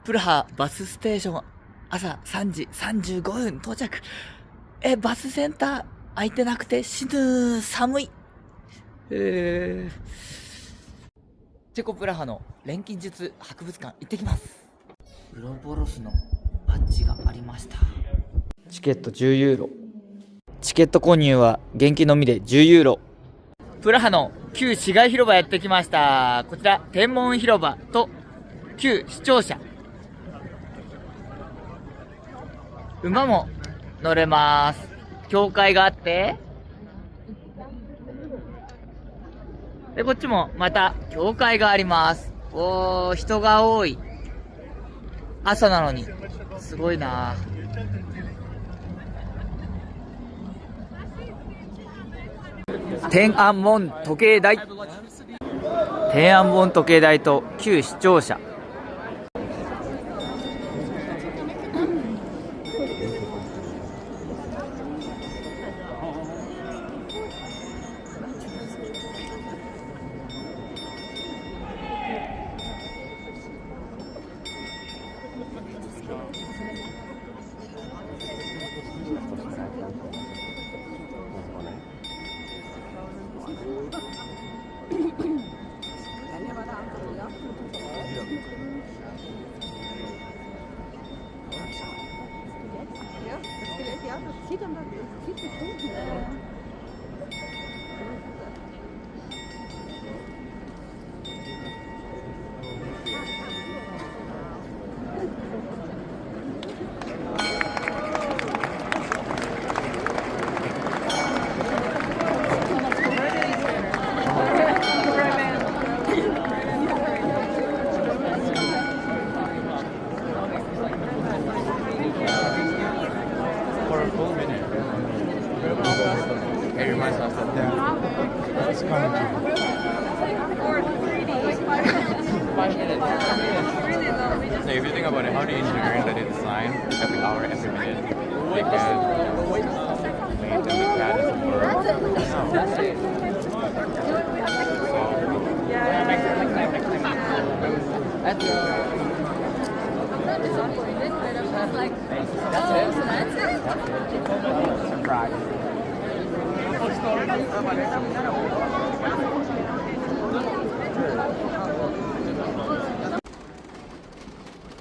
プラハバスステーション、朝3時35分到着。バスセンター空いてなくて死ぬ、寒い。チェコプラハの錬金術博物館行ってきます。ウロボロスのバッジがありました。チケット10ユーロ。チケット購入は現金のみで10ユーロ。プラハの旧市街広場やってきました。こちら天文広場と旧市庁舎。馬も乗れます。教会があって、でこっちもまた教会があります。人が多い。朝なのにすごいな。天安門時計台。天安門時計台と旧市庁舎。So if you think about it, how the engineering that they design every hour, every minute, they can make the mechanism work. Prague.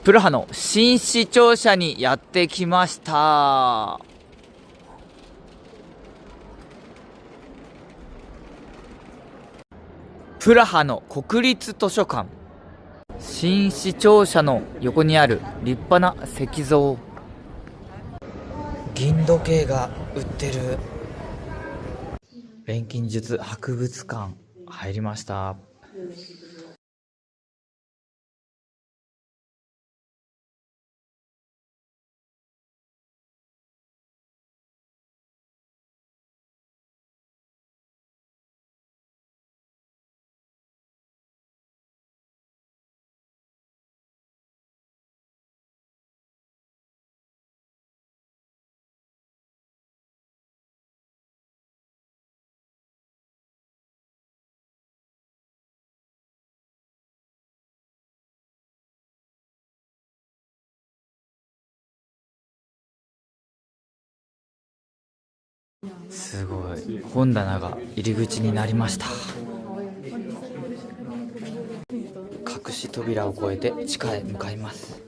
プラハの新市庁舎にやってきました。プラハの国立図書館。新市庁舎の横にある立派な石像。銀時計が売ってる。錬金術博物館入りました。すごい。本棚が入り口になりました。隠し扉を越えて地下へ向かいます。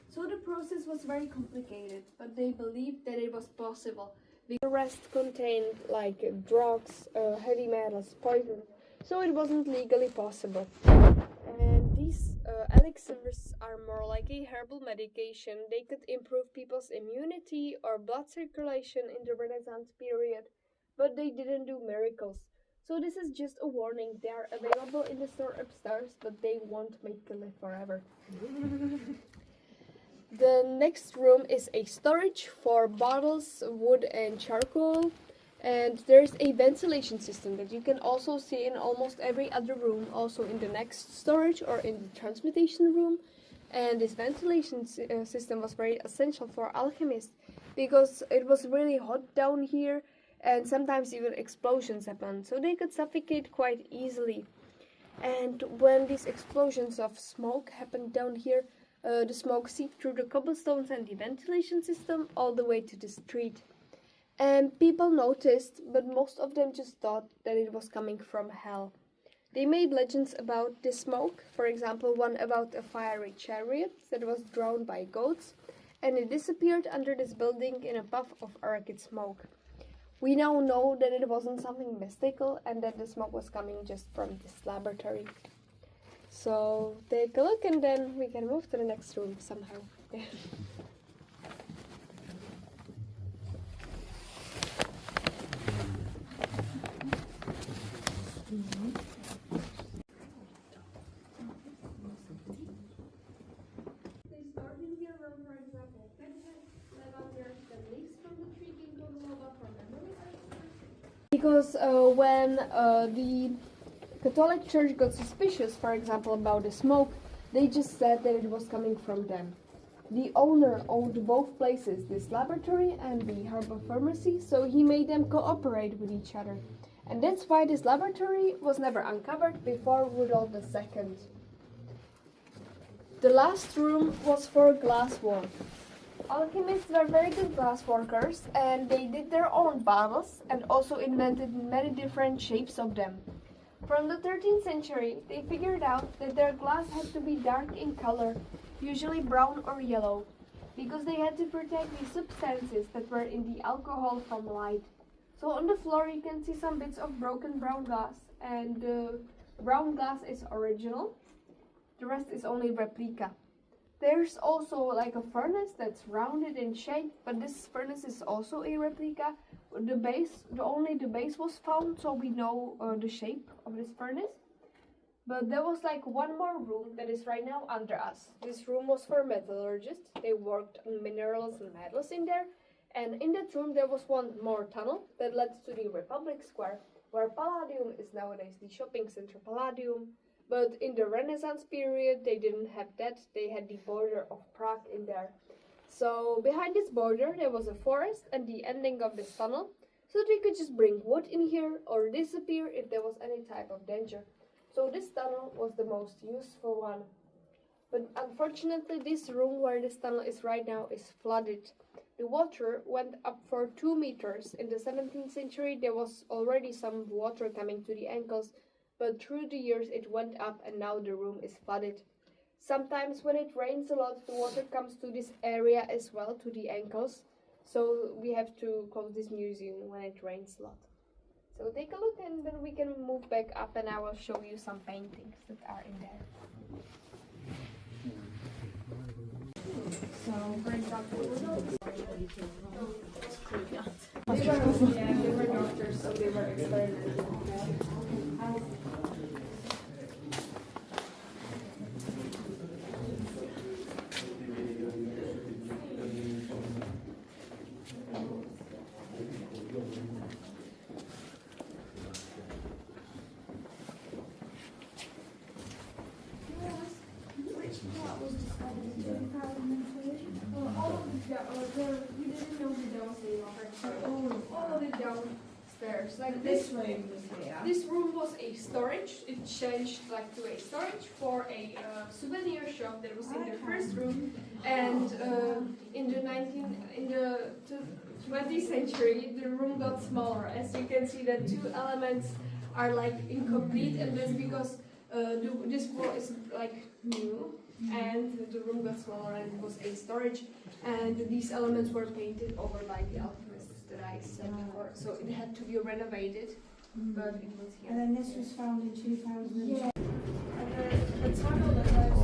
So the process was very complicated, but they believed that it was possible. The rest contained like drugs, heavy metals, poison, so it wasn't legally possible. And these elixirs are more like a herbal medication. They could improve people's immunity or blood circulation in the Renaissance period, but they didn't do miracles. So this is just a warning. They are available in the store upstairs, but they won't make you live forever. The next room is a storage for bottles, wood and charcoal. And there's a ventilation system that you can also see in almost every other room, also in the next storage or in the transmutation room. And this ventilation system was very essential for alchemists because it was really hot down here and sometimes even explosions happened, so they could suffocate quite easily. And when these explosions of smoke happened down here, the smoke seeped through the cobblestones and the ventilation system all the way to the street. And people noticed, but most of them just thought that it was coming from hell. They made legends about this smoke, for example, one about a fiery chariot that was drawn by goats, and it disappeared under this building in a puff of orchid smoke. We now know that it wasn't something mystical and that the smoke was coming just from this laboratory. So take a look and then we can move to the next room somehow. Because when the Catholic Church got suspicious, for example, about the smoke, they just said that it was coming from them. The owner owned both places, this laboratory and the herbal pharmacy, so he made them cooperate with each other. And that's why this laboratory was never uncovered before Rudolf II. The last room was for glasswork. Alchemists were very good glass workers and they did their own bottles and also invented many different shapes of them. From the 13th century, they figured out that their glass had to be dark in color, usually brown or yellow, because they had to protect the substances that were in the alcohol from light. So on the floor you can see some bits of broken brown glass, and the brown glass is original, the rest is only replica. There's also like a furnace that's rounded in shape, but this furnace is also a replica. The base was found, so we know the shape of this furnace. But there was like one more room that is right now under us. This room was for metallurgists. They worked on minerals and metals in there. And in that room there was one more tunnel that led to the Republic Square, where Palladium is nowadays the shopping center Palladium. But in the Renaissance period, they didn't have that. They had the border of Prague in there. So behind this border, there was a forest and the ending of this tunnel. So they could just bring wood in here or disappear if there was any type of danger. So this tunnel was the most useful one. But unfortunately, this room where this tunnel is right now is flooded. The water went up for 2 meters. In the 17th century, there was already some water coming to the ankles. But through the years it went up and now the room is flooded. Sometimes when it rains a lot, the water comes to this area as well, to the ankles. So we have to close this museum when it rains a lot. So take a look and then we can move back up and I will show you some paintings that are in there. So for example, they were doctors, so they were experimenting. We didn't know that there was a locker. All of it downstairs. Like this room was here. This room was a storage. It changed like to a storage for a souvenir shop that was in the first room. And in the 20th century, the room got smaller. As you can see, the two elements are like incomplete, and that's because this wall is like new. And the room got smaller and it was a storage, and these elements were painted over by the alchemists that I said before, so it had to be renovated, but it was here. And then this was found in 2002. Yeah. And the tunnel that led